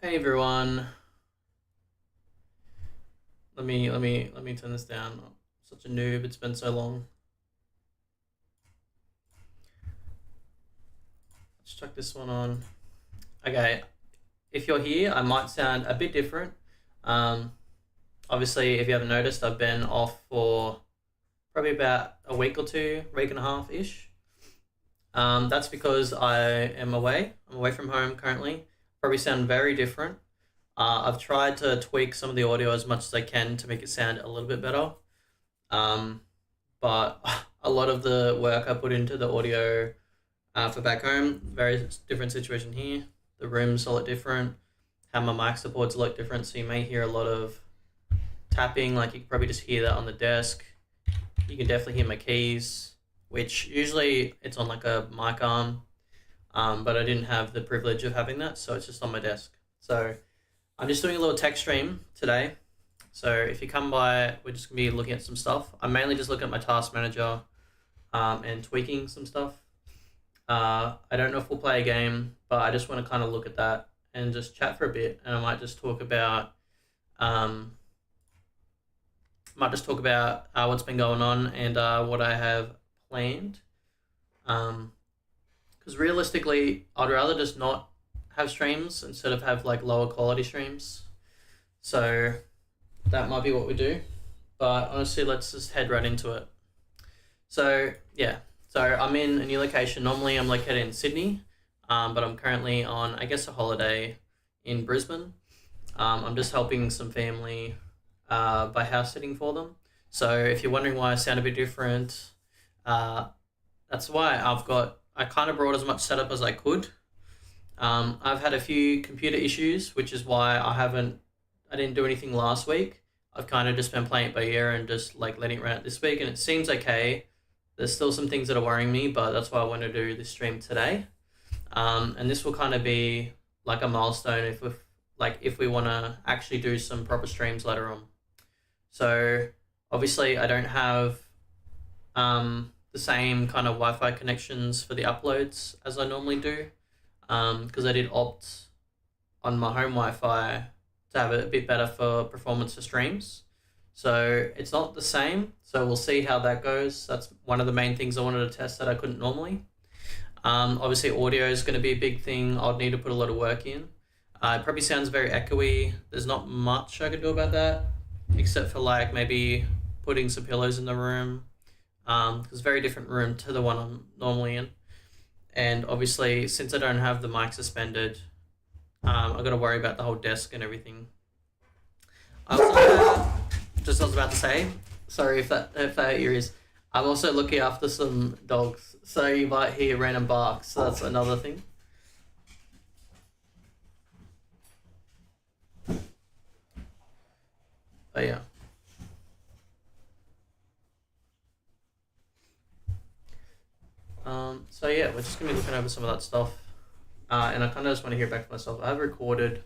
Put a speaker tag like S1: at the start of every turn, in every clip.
S1: Hey everyone. Let me turn this down. I'm such a noob. It's been so long. Let's chuck this one on. Okay. If you're here, I might sound a bit different. Um, Obviously, if you haven't noticed, I've been off for probably about a week or two, week and a half ish. That's because I am away. I'm away from home currently. Probably sound very different. I've tried to tweak some of the audio as much as I can to make it sound a little bit better. Um, but a lot of the work I put into the audio for back home, very different situation here. The room's a lot different. How my mic support's a lot different, so you may hear a lot of tapping. Like you can probably just hear that on the desk. You can definitely hear my keys, which usually it's on like a mic arm, but I didn't have the privilege of having that, so it's just on my desk. So I'm just doing a little tech stream today. So if you come by, we're just gonna be looking at some stuff. I'm mainly just looking at my task manager and tweaking some stuff. I don't know if we'll play a game, but I just want to kind of look at that and just chat for a bit. And I um, might just talk about what's been going on and what I have planned. Because realistically, I'd rather just not have streams instead of have like lower quality streams. So that might be what we do. But honestly, let's just head right into it. So yeah, so I'm in a new location. Normally, I'm located in Sydney, but I'm currently on, I guess, a holiday in Brisbane. I'm just helping some family by house sitting for them. So if you're wondering why I sound a bit different, uh, that's why I kind of brought as much setup as I could. I've had a few computer issues, which is why I didn't do anything last week. I've kind of just been playing it by ear and just like letting it run out this week, and it seems okay. There's still some things that are worrying me, but that's why I want to do this stream today. And this will kind of be like a milestone if we want to actually do some proper streams later on. So obviously, I don't have the same kind of Wi-Fi connections for the uploads as I normally do, because I did opt on my home Wi-Fi to have it a bit better for performance for streams. So it's not the same. So we'll see how that goes. That's one of the main things I wanted to test that I couldn't normally. Obviously, audio is going to be a big thing. I'd need to put a lot of work in. It probably sounds very echoey. There's not much I could do about that, except for like maybe putting some pillows in the room. It's a very different room to the one I'm normally in. And obviously, since I don't have the mic suspended, I've got to worry about the whole desk and everything. I also just I was about to say, sorry if that ear is. I'm also looking after some dogs, so you might hear random barks. So that's another thing. But yeah. So yeah, we're just gonna be looking over some of that stuff, and I kind of just want to hear back from myself. I have recorded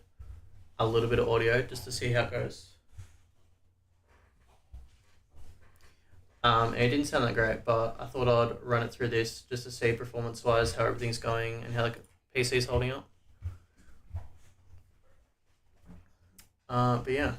S1: a little bit of audio just to see how it goes. And it didn't sound that great, but I thought I'd run it through this just to see performance-wise how everything's going and how the PC's holding up. But yeah.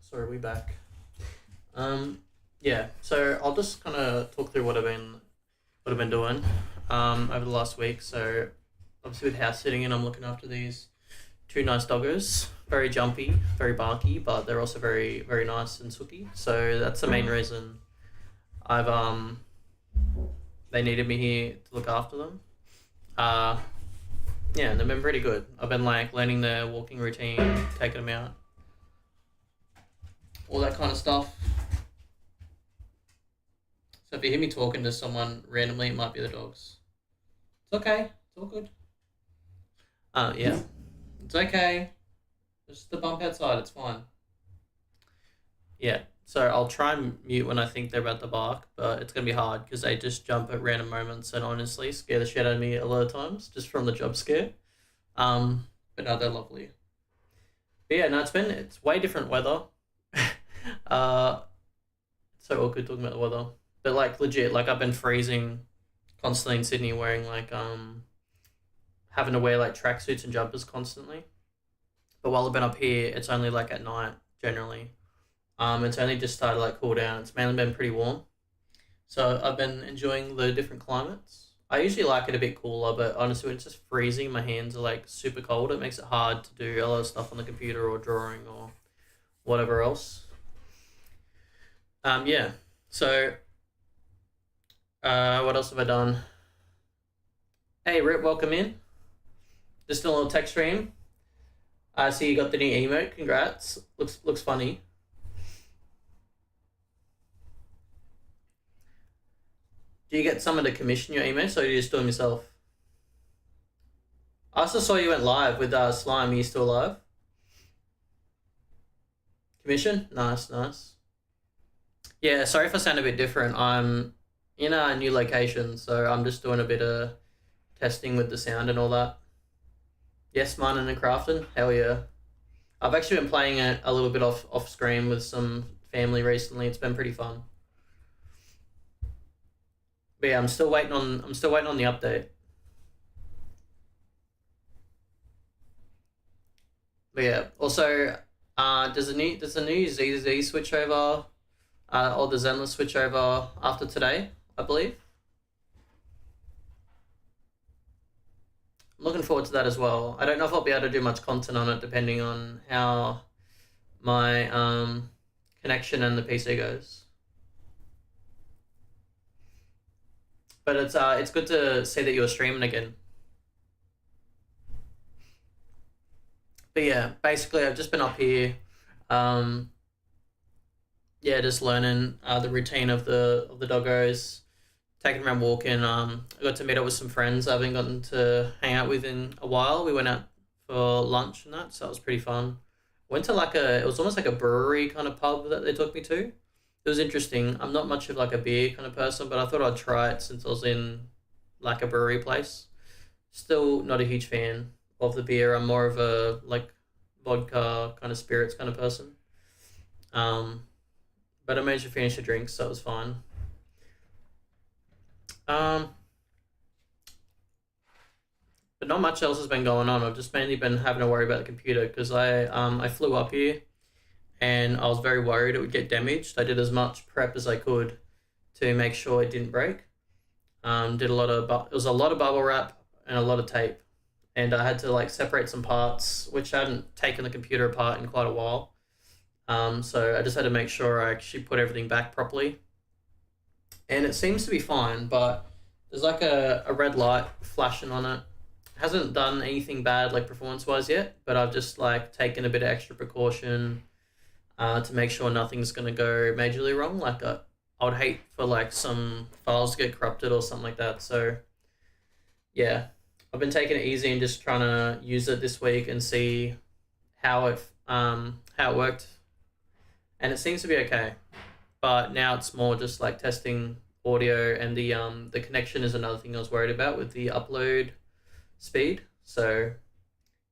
S1: Sorry, we back. Um, yeah. So I'll just kind of talk through what I've been doing over the last week. So obviously with house sitting and I'm looking after these two nice doggos. Very jumpy, very barky, but they're also very very nice and sooky. So that's the main reason I've they needed me here to look after them. Uh, yeah, and they've been pretty good. I've been like learning their walking routine, taking them out, all that kind of stuff. So if you hear me talking to someone randomly, it might be the dogs. It's okay. It's all good. Yeah, it's okay. Just the bump outside. It's fine. Yeah. So I'll try and mute when I think they're about to bark, but it's gonna be hard because they just jump at random moments and honestly scare the shit out of me a lot of times just from the jump scare. But no, they're lovely. But yeah, no, it's way different weather. uh, it's so awkward talking about the weather, but like legit, like I've been freezing constantly in Sydney, wearing like having to wear like tracksuits and jumpers constantly. But while I've been up here, it's only like at night generally. It's only just started like cool down. It's mainly been pretty warm. So I've been enjoying the different climates. I usually like it a bit cooler, but honestly, when it's just freezing, my hands are like super cold. It makes it hard to do a lot of stuff on the computer or drawing or whatever else. Yeah. So, what else have I done? Hey, Rip, welcome in. Just a little tech stream. I see you got the new emote. Congrats. Looks funny. Do you get someone to commission your emotes, or do you just do them yourself? I also saw you went live with Slime. Are you still live? Commission? Nice, nice. Yeah, sorry if I sound a bit different. I'm in a new location, so I'm just doing a bit of testing with the sound and all that. Yes, mining and crafting? Hell yeah. I've actually been playing it a little bit off screen with some family recently. It's been pretty fun. But yeah, I'm still waiting on the update. But yeah, also, does the new ZZ switch over, or the Zenless switch over after today? I believe. I'm looking forward to that as well. I don't know if I'll be able to do much content on it, depending on how my connection and the PC goes. But it's good to see that you're streaming again. But yeah, basically I've just been up here, um, yeah, just learning the routine of the doggos, taking them around walking. I got to meet up with some friends I haven't gotten to hang out with in a while. We went out for lunch and that, so that was pretty fun. Went to like it was almost like a brewery kind of pub that they took me to. It was interesting. I'm not much of like a beer kind of person, but I thought I'd try it since I was in like a brewery place. Still not a huge fan of the beer. I'm more of a like vodka kind of spirits kind of person. Um, but I managed to finish the drink, so it was fine. Um, but not much else has been going on. I've just mainly been having to worry about the computer because I flew up here and I was very worried it would get damaged. I did as much prep as I could to make sure it didn't break. Did a lot of it was a lot of bubble wrap and a lot of tape, and I had to like separate some parts which I hadn't taken the computer apart in quite a while. So I just had to make sure I actually put everything back properly, and it seems to be fine. But there's like a red light flashing on it. Hasn't done anything bad like performance wise yet, but I've just like taken a bit of extra precaution to make sure nothing's gonna go majorly wrong. Like I would hate for like some files to get corrupted or something like that. So yeah, I've been taking it easy and just trying to use it this week and see how it worked, and it seems to be okay. But now it's more just like testing audio, and the connection is another thing I was worried about with the upload speed. So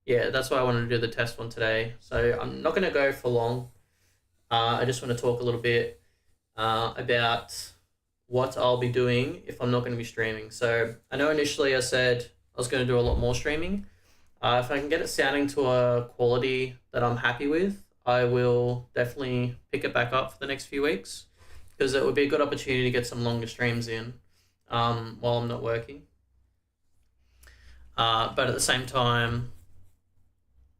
S1: yeah, that's why I wanted to do the test one today. So I'm not gonna go for long. I just want to talk a little bit about what I'll be doing if I'm not going to be streaming. So I know initially I said I was going to do a lot more streaming. If I can get it sounding to a quality that I'm happy with, I will definitely pick it back up for the next few weeks because it would be a good opportunity to get some longer streams in while I'm not working. But at the same time,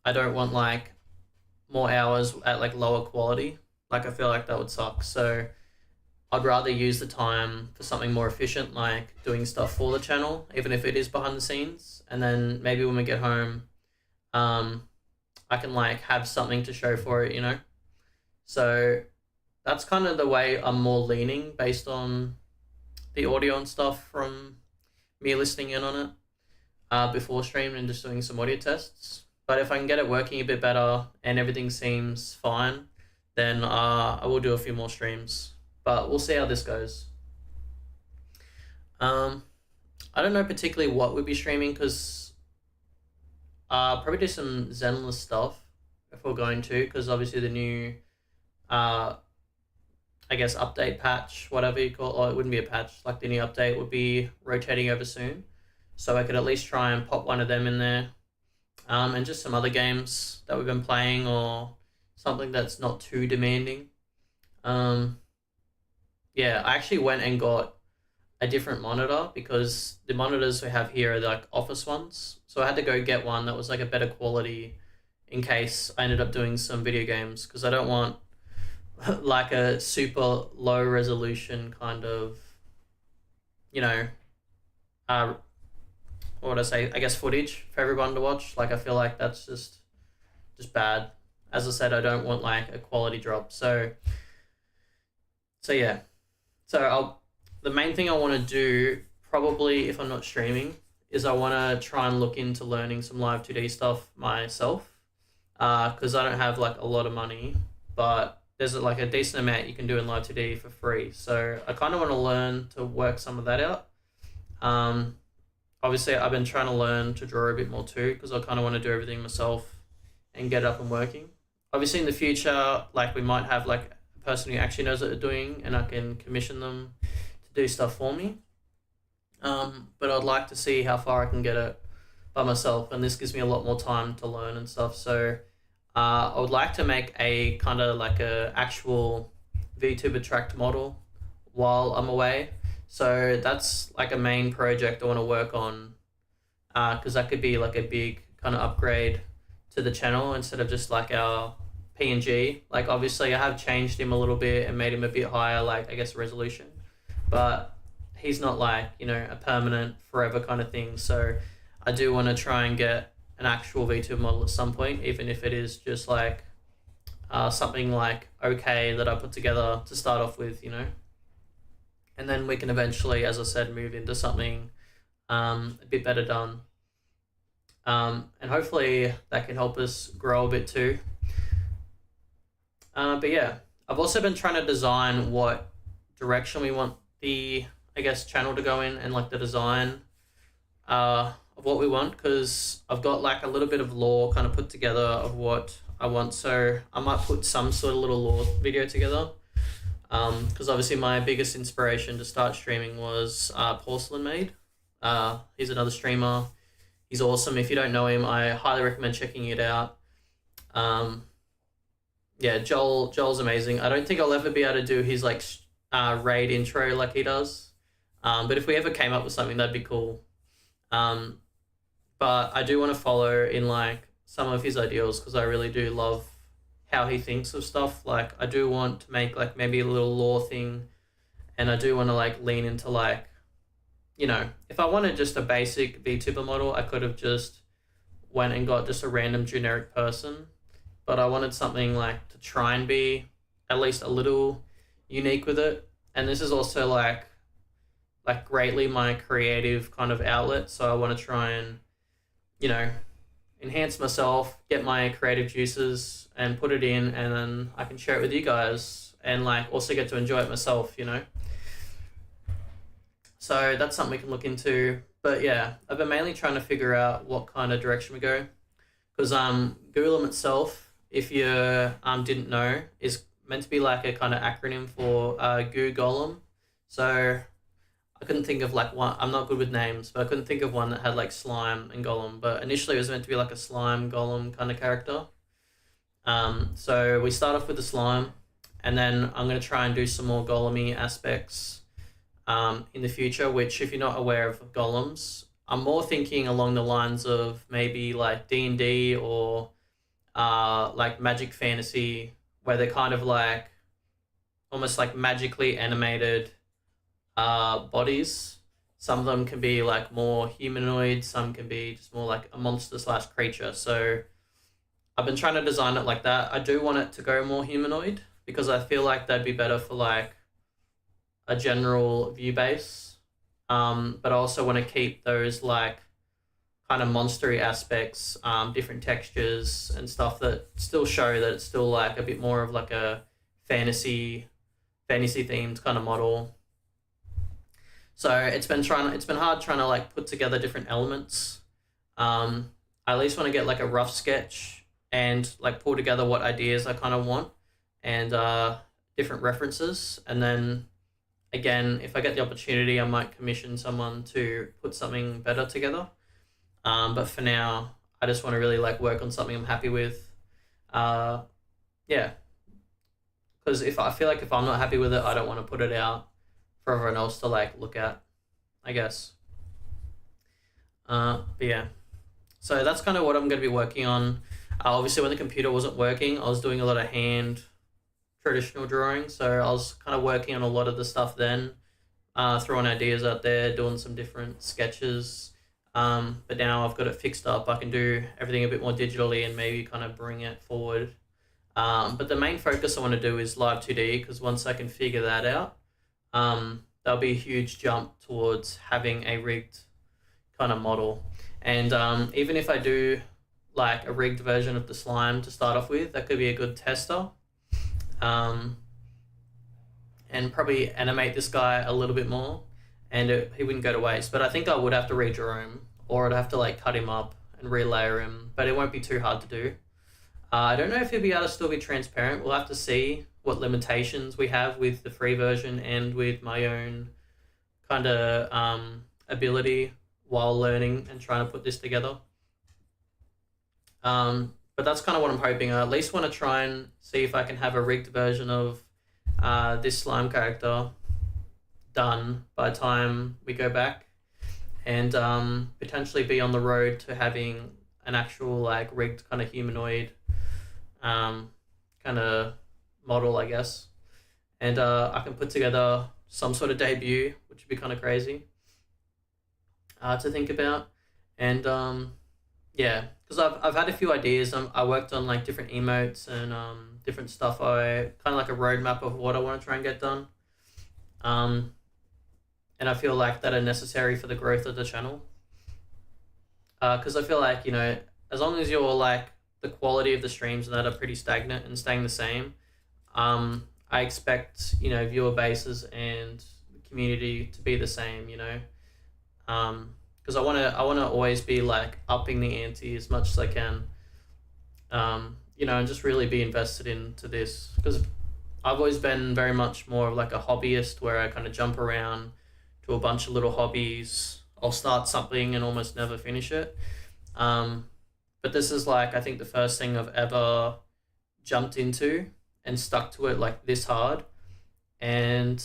S1: I don't want like more hours at like lower quality. Like I feel like that would suck. So I'd rather use the time for something more efficient, like doing stuff for the channel, even if it is behind the scenes. And then maybe when we get home, um, I can like have something to show for it, you know? So that's kind of the way I'm more leaning based on the audio and stuff from me listening in on it before stream and just doing some audio tests. But if I can get it working a bit better and everything seems fine, then I will do a few more streams. But we'll see how this goes. I don't know particularly what we'd be streaming because probably do some Zenless stuff if we're going to, because obviously the new, I guess, update patch, whatever you call it, or it wouldn't be a patch, like the new update would be rotating over soon. So I could at least try and pop one of them in there. And just some other games that we've been playing or something that's not too demanding. Yeah, I actually went and got a different monitor because the monitors we have here are like office ones. So I had to go get one that was like a better quality in case I ended up doing some video games because I don't want like a super low resolution kind of, you know, what would I say? I guess footage for everyone to watch. Like I feel like that's just bad. As I said, I don't want like a quality drop. So yeah. So the main thing I want to do probably if I'm not streaming is I want to try and look into learning some live 2D stuff myself. Because I don't have like a lot of money, but there's like a decent amount you can do in live 2D for free. So I kind of want to learn to work some of that out. Obviously I've been trying to learn to draw a bit more too because I kind of want to do everything myself and get it up and working. Obviously in the future, like we might have like a person who actually knows what they're doing and I can commission them to do stuff for me. But I'd like to see how far I can get it by myself, and this gives me a lot more time to learn and stuff. So I would like to make a kind of like a actual VTuber tracked model while I'm away. So that's like a main project I want to work on because that could be like a big kind of upgrade to the channel instead of just like our PNG. Like obviously I have changed him a little bit and made him a bit higher, like I guess resolution, but he's not like, you know, a permanent forever kind of thing. So I do want to try and get an actual VTuber model at some point, even if it is just like something like okay that I put together to start off with, you know. And then we can eventually, as I said, move into something a bit better done. And hopefully that can help us grow a bit too. But yeah, I've also been trying to design what direction we want the, I guess, channel to go in and like the design of what we want, because I've got like a little bit of lore kind of put together of what I want. So I might put some sort of little lore video together. Because obviously my biggest inspiration to start streaming was Porcelain Maid. He's another streamer. He's awesome. If you don't know him, I highly recommend checking it out. Yeah, Joel's amazing. I don't think I'll ever be able to do his like raid intro like he does. But if we ever came up with something, that'd be cool. But I do want to follow in like some of his ideals because I really do love how he thinks of stuff. Like I do want to make like maybe a little lore thing, and I do want to like lean into like, you know, if I wanted just a basic VTuber model, I could have just went and got just a random generic person, but I wanted something like to try and be at least a little unique with it. And this is also like greatly my creative kind of outlet, so I want to try and, you know, enhance myself, get my creative juices and put it in, and then I can share it with you guys and like also get to enjoy it myself, you know. So that's something we can look into. But yeah, I've been mainly trying to figure out what kind of direction we go, because Golem itself, if you didn't know, is meant to be like a kind of acronym for Goo Golem. So I couldn't think of like one. I'm not good with names, but I couldn't think of one that had like slime and golem. But initially, it was meant to be like a slime golem kind of character. So we start off with the slime, and then I'm going to try and do some more golem aspects in the future, which if you're not aware of golems, I'm more thinking along the lines of maybe like D&D or like Magic Fantasy, where they're kind of like almost like magically animated bodies. Some of them can be like more humanoid, some can be just more like a monster slash creature. So I've been trying to design it like that. I do want it to go more humanoid because I feel like that'd be better for like a general view base. But I also want to keep those like kind of monstery aspects, different textures and stuff that still show that it's still like a bit more of like a fantasy themed kind of model. So it's been hard trying to like put together different elements. I at least want to get like a rough sketch and like pull together what ideas I kind of want and different references, and then again, if I get the opportunity, I might commission someone to put something better together. But for now, I just want to really like work on something I'm happy with. Uh, yeah, because if I feel like if I'm not happy with it, I don't want to put it out for everyone else to like look at, I guess. But yeah, so that's kind of what I'm going to be working on. Obviously, when the computer wasn't working, I was doing a lot of hand traditional drawing, so I was kind of working on a lot of the stuff then, throwing ideas out there, doing some different sketches. But now I've got it fixed up. I can do everything a bit more digitally and maybe kind of bring it forward. But the main focus I want to do is Live 2D because once I can figure that out, there'll be a huge jump towards having a rigged kind of model. And even if I do like a rigged version of the slime to start off with, that could be a good tester. Um, and probably animate this guy a little bit more, and he wouldn't go to waste. But I think I would have to redraw him, or I'd have to like cut him up and relayer him. But it won't be too hard to do. I don't know if he'll be able to still be transparent. We'll have to see what limitations we have with the free version and with my own kind of ability while learning and trying to put this together. But that's kind of what I'm hoping. I at least want to try and see if I can have a rigged version of this slime character done by the time we go back, and potentially be on the road to having an actual like rigged kind of humanoid kind of model, I guess. And I can put together some sort of debut, which would be kind of crazy to think about. And yeah, because I've had a few ideas. I worked on like different emotes and different stuff. I kind of like a roadmap of what I want to try and get done. Um, and I feel like that are necessary for the growth of the channel. Because I feel like, you know, as long as you're like the quality of the streams and that are pretty stagnant and staying the same, I expect, you know, viewer bases and the community to be the same, you know. Because I want to always be like upping the ante as much as I can. You know, and just really be invested into this because I've always been very much more of like a hobbyist where I kind of jump around to a bunch of little hobbies. I'll start something and almost never finish it. But this is like I think the first thing I've ever jumped into and stuck to it like this hard, and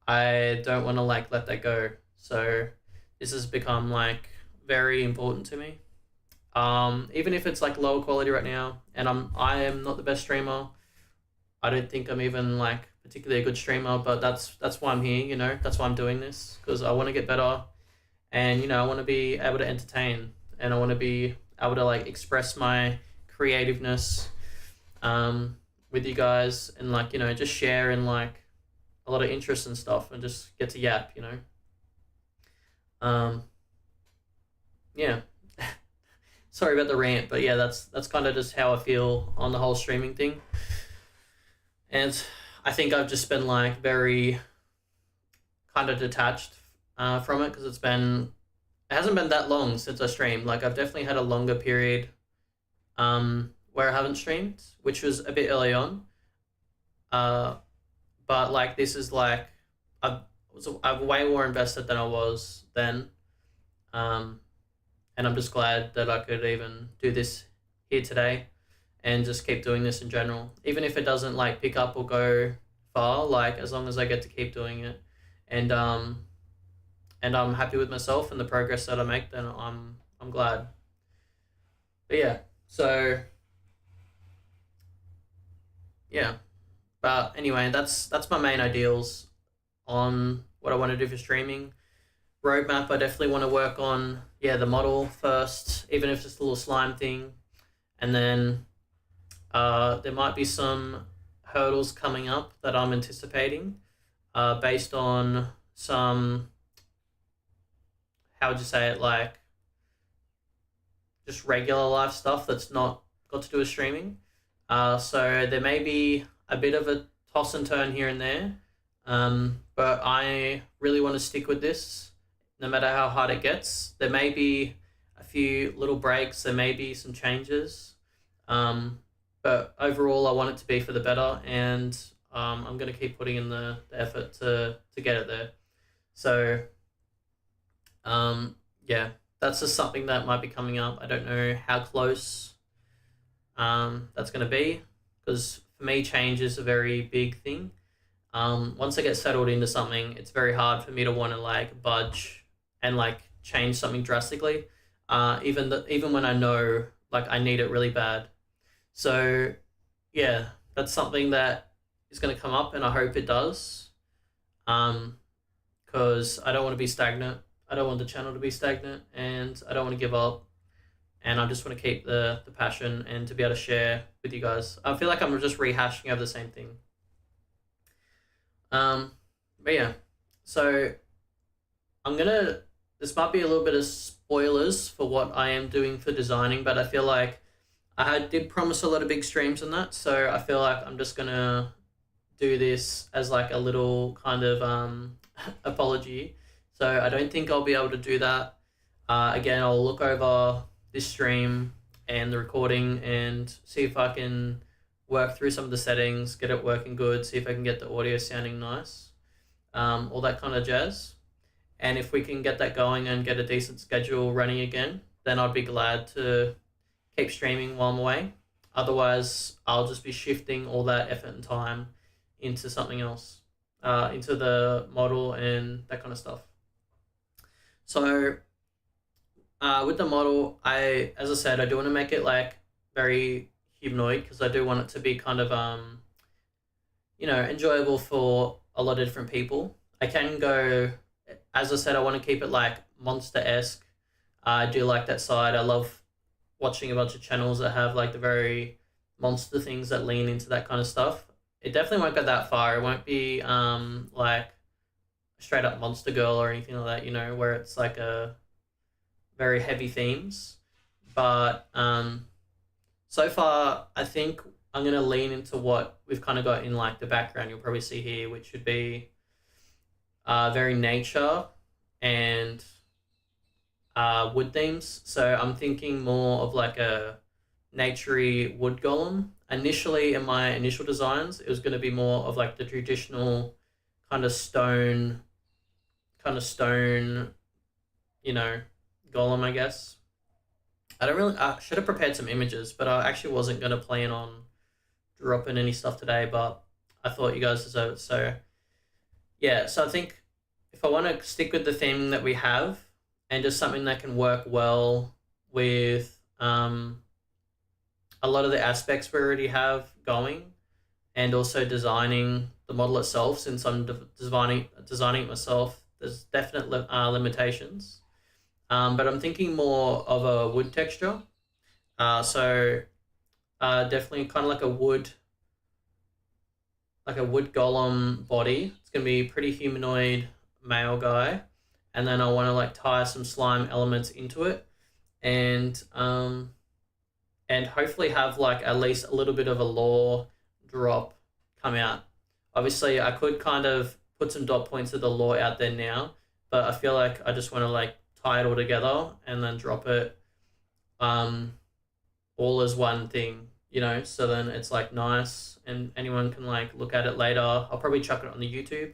S1: I don't want to like let that go. So this has become like very important to me. Even if it's like lower quality right now, and I am not the best streamer. I don't think I'm even like particularly a good streamer, but that's why I'm here. You know, that's why I'm doing this because I want to get better, and you know, I want to be able to entertain, and I want to be able to like express my creativeness, with you guys, and like you know, just share in like a lot of interest and stuff, and just get to yap. You know. Um, yeah. Sorry about the rant, but yeah, that's kind of just how I feel on the whole streaming thing. And I think I've just been like very kind of detached from it because it hasn't been that long since I streamed. Like I've definitely had a longer period where I haven't streamed, which was a bit early on. Uh, but like this is like I'm way more invested than I was then. Um, and I'm just glad that I could even do this here today. and just keep doing this in general. Even if it doesn't like pick up or go far, like as long as I get to keep doing it, and I'm happy with myself and the progress that I make, then I'm glad. But yeah, so yeah. But anyway, that's my main ideals on what I want to do for streaming. Roadmap, I definitely want to work on, yeah, the model first, even if it's just a little slime thing, and then there might be some hurdles coming up that I'm anticipating, based on some, how would you say it, like just regular life stuff that's not got to do with streaming. So there may be a bit of a toss and turn here and there, but I really want to stick with this no matter how hard it gets. There may be a few little breaks, there may be some changes, but overall I want it to be for the better, and I'm going to keep putting in the effort to get it there. So yeah, that's just something that might be coming up. I don't know how close that's going to be, because for me change is a very big thing. Once I get settled into something, it's very hard for me to want to like budge and like change something drastically, even when I know like I need it really bad. So yeah, that's something that is going to come up, and I hope it does, because I don't want to be stagnant. I don't want the channel to be stagnant, and I don't want to give up, and I just want to keep the passion and to be able to share with you guys. I feel like I'm just rehashing over the same thing. But yeah, so this might be a little bit of spoilers for what I am doing for designing, but I feel like I did promise a lot of big streams on that, so I feel like I'm just gonna do this as like a little kind of apology. So I don't think I'll be able to do that. Again, I'll look over this stream and the recording and see if I can work through some of the settings, get it working good, see if I can get the audio sounding nice, all that kind of jazz. And if we can get that going and get a decent schedule running again, then I'd be glad to keep streaming while I'm away. Otherwise, I'll just be shifting all that effort and time into something else, into the model and that kind of stuff. So with the model, as I said, I do want to make it like very humanoid, because I do want it to be kind of enjoyable for a lot of different people. I can go, as I said, I want to keep it like monster-esque. I do like that side. I love watching a bunch of channels that have like the very monster things that lean into that kind of stuff. It definitely won't go that far. It won't be like straight up Monster Girl or anything like that, where it's like a very heavy themes. But so far, I think I'm going to lean into what we've kind of got in like the background you'll probably see here, which should be very nature and wood themes. So I'm thinking more of like a naturey wood golem. Initially, in my initial designs, it was going to be more of like the traditional kind of stone, golem, I guess. I should have prepared some images, but I actually wasn't going to plan on dropping any stuff today, but I thought you guys deserve it. So yeah, so I think if I want to stick with the theme that we have and just something that can work well with a lot of the aspects we already have going, and also designing the model itself, since I'm designing it myself, there's definite limitations. But I'm thinking more of a wood texture. So definitely kind of like a wood golem body. It's going to be pretty humanoid male guy. And then I want to like tie some slime elements into it, and hopefully have like at least a little bit of a lore drop come out. Obviously, I could kind of put some dot points of the lore out there now, but I feel like I just want to like tie it all together and then drop it all as one thing, so then it's like nice and anyone can like look at it later. I'll probably chuck it on the YouTube.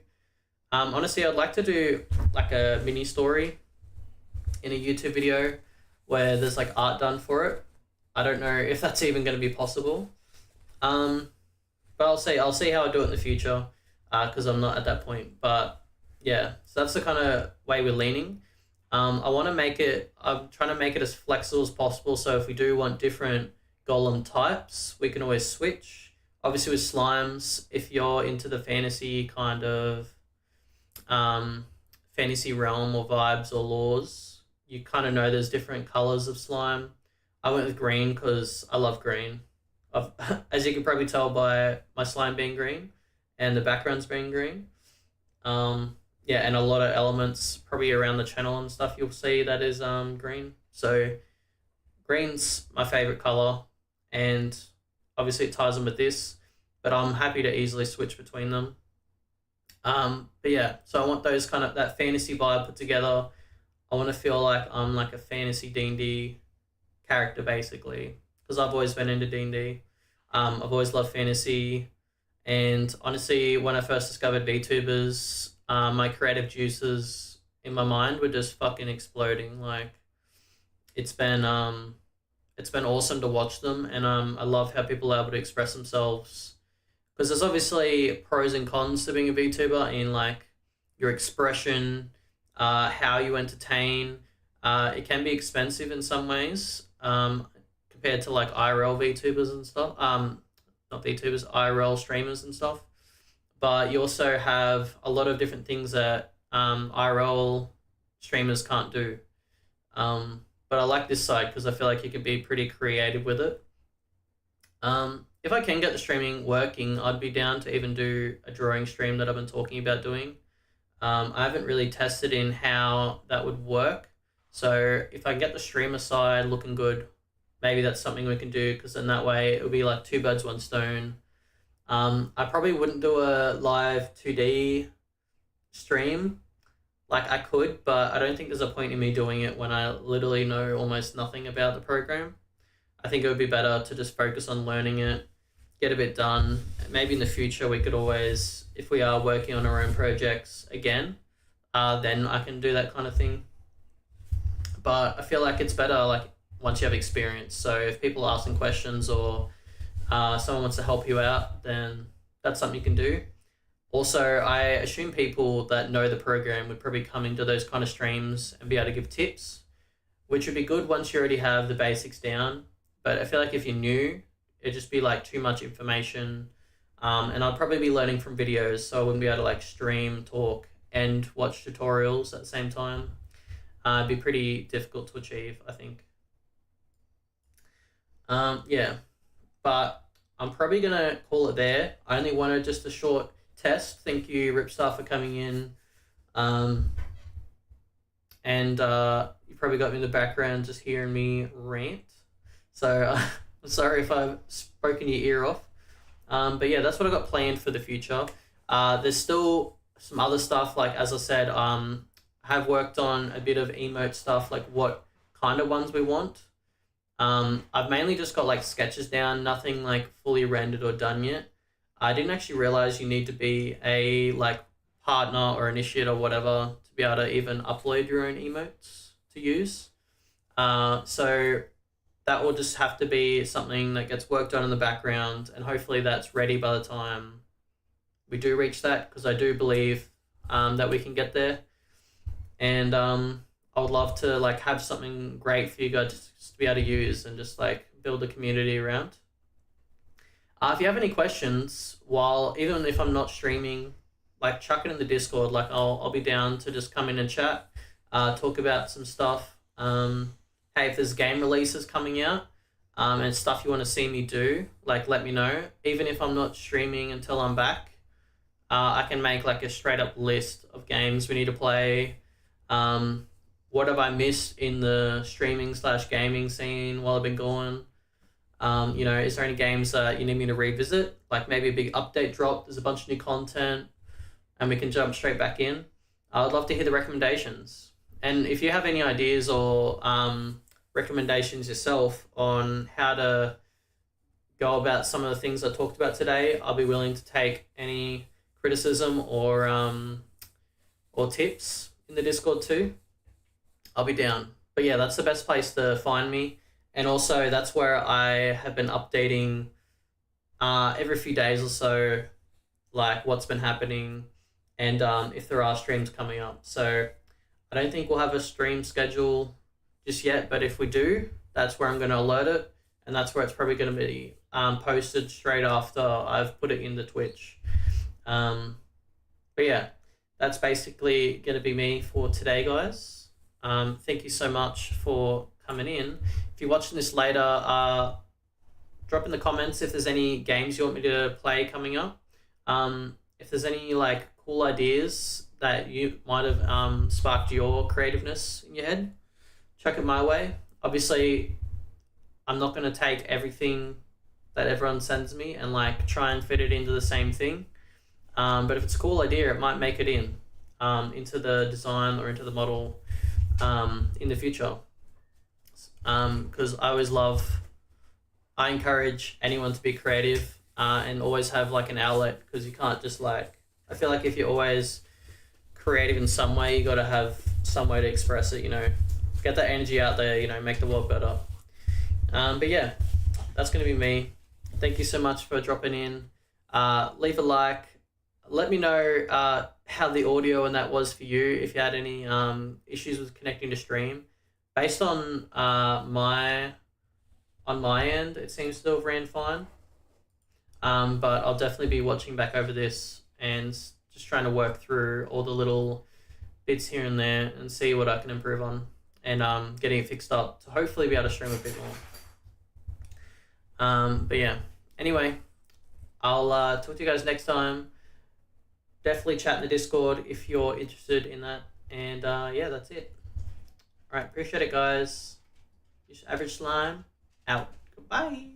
S1: Honestly, I'd like to do like a mini story in a YouTube video where there's like art done for it. I don't know if that's even going to be possible. Um, but I'll see how I do it in the future, because I'm not at that point. But yeah, so that's the kind of way we're leaning. I want to make it. I'm trying to make it as flexible as possible. So if we do want different golem types, we can always switch. Obviously, with slimes, if you're into the fantasy kind of fantasy realm or vibes or laws, you kind of know there's different colors of slime. I went with green because I love green. I've, as you can probably tell by my slime being green and the backgrounds being green. Yeah, and a lot of elements probably around the channel and stuff you'll see that is green. So green's my favorite color, and obviously it ties in with this, but I'm happy to easily switch between them. But yeah, so I want those kind of that fantasy vibe put together. I want to feel like I'm like a fantasy D&D character basically, because I've always been into D&D. I've always loved fantasy, and honestly, when I first discovered VTubers, my creative juices in my mind were just fucking exploding. Like it's been it's been awesome to watch them, and I love how people are able to express themselves, because there's obviously pros and cons to being a VTuber in like your expression, how you entertain. It can be expensive in some ways, compared to like IRL VTubers and stuff. Not VTubers, IRL streamers and stuff. But you also have a lot of different things that IRL streamers can't do. But I like this side because I feel like you can be pretty creative with it. If I can get the streaming working, I'd be down to even do a drawing stream that I've been talking about doing. I haven't really tested in how that would work. So if I get the streamer side looking good, maybe that's something we can do, because then that way it would be like two birds, one stone. I probably wouldn't do a live 2D stream. Like I could, but I don't think there's a point in me doing it when I literally know almost nothing about the program. I think it would be better to just focus on learning it, get a bit done. Maybe in the future we could always, if we are working on our own projects again, then I can do that kind of thing. But I feel like it's better like once you have experience. So if people are asking questions, or someone wants to help you out, then that's something you can do. Also, I assume people that know the program would probably come into those kind of streams and be able to give tips, which would be good once you already have the basics down. But I feel like if you're new, it'd just be like too much information. And I'd probably be learning from videos, so I wouldn't be able to like stream, talk, and watch tutorials at the same time. It'd be pretty difficult to achieve, I think. Yeah, but I'm probably gonna call it there. I only wanted just a short test. Thank you, Ripstar, for coming in. And you probably got me in the background just hearing me rant. So I'm sorry if I've spoken your ear off. But yeah, that's what I got planned for the future. There's still some other stuff, like as I said, I have worked on a bit of emote stuff, like what kind of ones we want. I've mainly just got like sketches down, nothing like fully rendered or done yet. I didn't actually realize you need to be a like partner or initiate or whatever to be able to even upload your own emotes to use. So that will just have to be something that gets worked on in the background, and hopefully that's ready by the time we do reach that, because I do believe that we can get there. And I would love to like have something great for you guys to be able to use and just like build a community around. If you have any questions, while even if I'm not streaming, like chuck it in the Discord. Like I'll be down to just come in and chat, talk about some stuff. Hey, if there's game releases coming out, and stuff you want to see me do, like let me know. Even if I'm not streaming until I'm back, I can make like a straight up list of games we need to play. What have I missed in the streaming / gaming scene while I've been gone? Is there any games that you need me to revisit? Like maybe a big update drop, there's a bunch of new content, and we can jump straight back in. I'd love to hear the recommendations. And if you have any ideas or recommendations yourself on how to go about some of the things I talked about today, I'll be willing to take any criticism or tips in the Discord too. I'll be down. But yeah, that's the best place to find me. And also that's where I have been updating every few days or so, like what's been happening, and if there are streams coming up. So I don't think we'll have a stream schedule just yet, but if we do, that's where I'm going to alert it, and that's where it's probably going to be posted straight after I've put it in the Twitch. But yeah, that's basically going to be me for today, guys. Thank you so much for coming in. If you're watching this later, drop in the comments if there's any games you want me to play coming up. If there's any like cool ideas that you might have sparked your creativeness in your head, chuck it my way. Obviously, I'm not going to take everything that everyone sends me and like try and fit it into the same thing. But if it's a cool idea, it might make it into the design or into the model in the future. Because I encourage anyone to be creative and always have like an outlet, because you can't just like, I feel like if you're always creative in some way, you got to have some way to express it, get that energy out there, make the world better. But yeah, that's going to be me. Thank you so much for dropping in. Leave a like. Let me know how the audio and that was for you, if you had any issues with connecting to stream. Based on my end, it seems to have ran fine. But I'll definitely be watching back over this and just trying to work through all the little bits here and there and see what I can improve on, and getting it fixed up to hopefully be able to stream a bit more. But yeah, anyway, I'll talk to you guys next time. Definitely chat in the Discord if you're interested in that. And yeah, that's it. All right, appreciate it, guys. Average Slime out. Goodbye.